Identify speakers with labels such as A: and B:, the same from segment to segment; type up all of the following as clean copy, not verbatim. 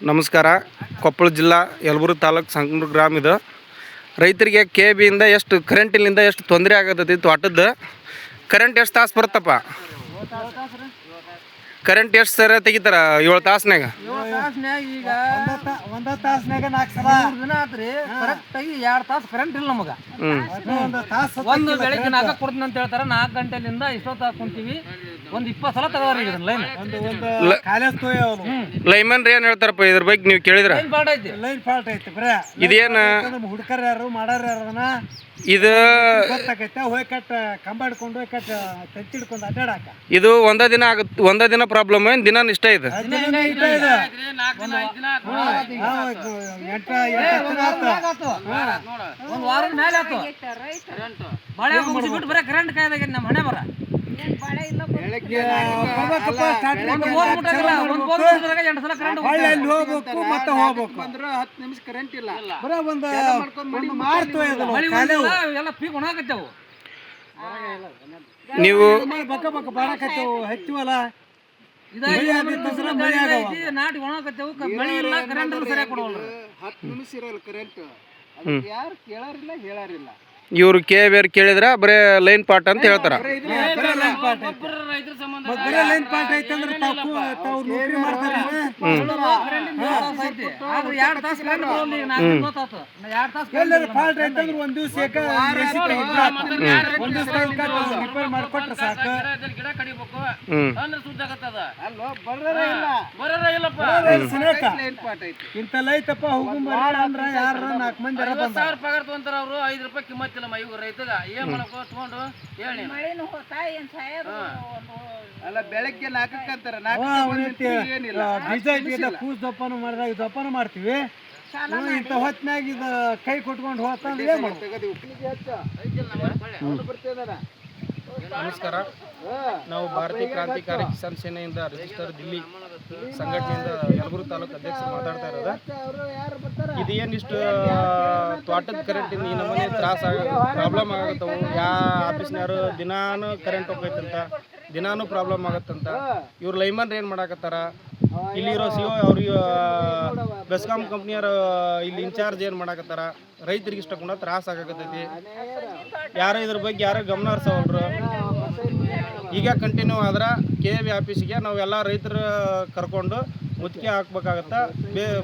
A: ನಮಸ್ಕಾರ. ಕೊಪ್ಪಳ ಜಿಲ್ಲಾ ಯಲಬುರ್ಗಿ ತಾಲೂಕು ಸಂಕನೂರು ಗ್ರಾಮ ಇದು. ರೈತರಿಗೆ KBಯಿಂದ ಎಷ್ಟು ಕರೆಂಟಿನಿಂದ ಎಷ್ಟು ತೊಂದರೆ ಆಗತೈತಿ ತೋಟದ. ಕರೆಂಟ್ ಎಷ್ಟು ತಾಸು ಬರುತ್ತಪ್ಪ? ಕರೆಂಟ್ ಎಷ್ಟು ಸರ ತೆಗಿತಾರ 7 ತಾಸ್ನಾಗ?
B: ಈಗ ಒಂದ ತಾಸ್ನಾಗ 4 ಸಲ ದಿನ ಆತ್ರಿ. ಕರೆಕ್ಟಾಗಿ 2 ತಾಸು ಕರೆಂಟ್ ಇಲ್ಲ ನಮಗೆ. ಒಂದು ಬೆಳಿಗ್ಗೆ 4 ಕೊಡ್ತೀನಿ ಅಂತ ಹೇಳ್ತಾರೆ. 4 ಗಂಟೆಲಿಂದ ಇಷ್ಟೊತ್ತು ಕುಂತೀವಿ. ಒಂದು 20 ಸಲ ತಗೋರಿ ಲೈನ್.
A: ಲೈಮನ್ ಏನ್ ಹೇಳ್ತಾರಪ್ಪ ಇದ್ರ ಬಗ್ಗೆ ನೀವು ಕೇಳಿದ್ರ?
B: ಲೈನ್ ಫಾಲ್ಟ್ ಐತಿ ಬರೇ.
A: ಇದೇನ
B: ಹುಡುಕರ್ ಯಾರು ಮಾಡಾರ ಯಾರನ
A: ಇದು
B: ಗೊತ್ತಾಗೈತೆ. ಹೋಗಿ ಕಟ್ ಕಂಬ ಹಿಡ್ಕೊಂಡು ಹೋಗಿ ಕಟ್ ತೆಚ್ಚಿ ಹಿಡ್ಕೊಂಡು ಅಡ್ಡಾಡಕ.
A: ಇದು ಒಂದ ದಿನ ಆಗುತ್ತೆ, ಒಂದ ದಿನ ಪ್ರಾಬ್ಲಮ್ ಏನು ದಿನ ಇಷ್ಟ ಇದೆ?
B: ಒಂದು ವಾರದ ಮೇಲೆ ಆಯ್ತು. ಮಳೆ ಮುಗಿಸ್ಬಿಟ್ಟು ಬರೀ ಕರೆಂಟ್ ಕಾಯ್ದಾಗ ನಮ್ಮ ಹಣೆ ಬರ. ಹೋಗ್ಬೇಕು ಮತ್ತೆ ಹೋಗ್ಬೇಕು. 10 ನಿಮಿಷ ಕರೆಂಟ್ ಇಲ್ಲ. ಬರೀ ಒಂದು ಮಾರ್ತು ಎಲ್ಲ ಪೀಕ್ ಒಣಾಕತ್ತೇವು.
A: ನೀವು
B: ಬಕ್ಕ ಬಕ್ಕ ಬಾಳಕತ್ತೇವು. ಹಚ್ಚಿವಲ್ಲ ನಾಟಿ ಒಣಾಕತ್ತೇವು. ಮಳೆ ಇಲ್ಲ, ಕರೆಂಟ್ ಸರಿಯಾಗಿ ಕೊಡವಲ್ಲ. 10 ನಿಮಿಷ ಇರಲ್ಲ ಕರೆಂಟ್. ಯಾರು ಕೇಳಾರಿಲ್ಲ ಹೇಳಾರಿಲ್ಲ.
A: ಇವ್ರು KBR ಕೇಳಿದ್ರ ಬರೇ ಲೈನ್ ಪಾಟ್ ಅಂತ ಹೇಳ್ತಾರ.
B: ಲೈನ್ ಪಾಟ್ ಐತಂದ್ರೆ ನೌಕರಿ ಮಾಡ್ತಾರೆ. ಫಾಲ್ಟ್ ಐತಂದ್ರೆ ಒಂದ್ ದಿವ್ಸ ರಿಪೇರ್ ಮಾಡ್ಕೊಟ್ರೆ ಸಾಕು. ಇಂತಲ್ಲ ಐತಪ್ಪ ಹೋಗುಂಬರ ಅಂದ್ರ ಯಾರ 4 ಮಂದಿ ಪಗಾರ ತಗೊಂತಾರ. ಅವ್ರು 5 ರೂಪಾಯಿ ಕಿಮ್ಮತ್ತಿಲ್ಲ ಇವ್ರು ರೈತಗ. ಏನ್ ಮಾಡಬೇಕು ತಗೊಂಡು ಹೇಳಿ. ಅಲ್ಲ ಬೆಳಗ್ಗೆ 4ಕ್ಕೆ ಅಂತಾರ. ಬೀಜ ಕೂಸ್ ದಪ್ಪನು ಮಾಡಿದಾಗ ದಪ್ಪನು ಮಾಡ್ತೀವಿ. ಇಂಥ ಹೊತ್ನಾಗ ಇದು ಕೈ ಕೊಟ್ಕೊಂಡು ಹೋಗ್ತಂದ್ರೆ ಏನ್ ಮಾಡ್ತೀವಿ?
A: ನಮಸ್ಕಾರ. ನಾವು ಭಾರತೀಯ ಕ್ರಾಂತಿಕಾರಿ ಕಿಸಾನ್ ಸೇನೆಯಿಂದ ರಿಜಿಸ್ಟರ್ ದಿಲ್ಲಿ ಸಂಘಟನೆಯಿಂದ ಯಲಬುರ್ಗಿ ತಾಲೂಕು ಅಧ್ಯಕ್ಷರು ಮಾತಾಡ್ತಾ ಇರೋದು. ಇದೇನು ಇಷ್ಟು ತೋಟದ ಕರೆಂಟಿಂದ ಈ ನಮ್ಮನೆ ತ್ರಾಸ ಪ್ರಾಬ್ಲಮ್ ಆಗತ್ತವು. ಯಾವ ಆಫೀಸ್ನವರು ದಿನಾನು ಕರೆಂಟ್ ಹೋಗೈತಂತ, ದಿನಾನು ಪ್ರಾಬ್ಲಮ್ ಆಗತ್ತಂತ. ಇವ್ರು ಲೈಮನ್ ಏನು ಮಾಡಾಕತ್ತಾರ? ಇಲ್ಲಿರೋ CO ಅವ್ರಿಗೆ ಬೆಸ್ಕಾಂ ಕಂಪ್ನಿಯವರು ಇಲ್ಲಿ ಇನ್ಚಾರ್ಜ್ ಏನು ಮಾಡಾಕತ್ತಾರ? ರೈತರಿಗೆ ಇಷ್ಟ ಕೂಡ ತ್ರಾಸ ಆಗಕತ್ತೈತಿ. ಯಾರು ಇದ್ರ ಬಗ್ಗೆ ಯಾರು ಗಮನ ಹರಿಸೋಲ್ರು. ಈಗ ಕಂಟಿನ್ಯೂ ಆದ್ರೆ KB ಆಫೀಸಿಗೆ ನಾವೆಲ್ಲ ರೈತರು ಕರ್ಕೊಂಡು ಮುತ್ತಿಗೆ ಹಾಕ್ಬೇಕಾಗತ್ತೆ.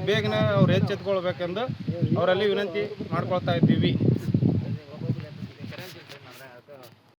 A: ಬೇಗನೆ ಅವ್ರು ಎಚ್ಚೆತ್ಕೊಳ್ಬೇಕೆಂದು ಅವರಲ್ಲಿ ವಿನಂತಿ ಮಾಡ್ಕೊಳ್ತಾ ಇದ್ದೀವಿ.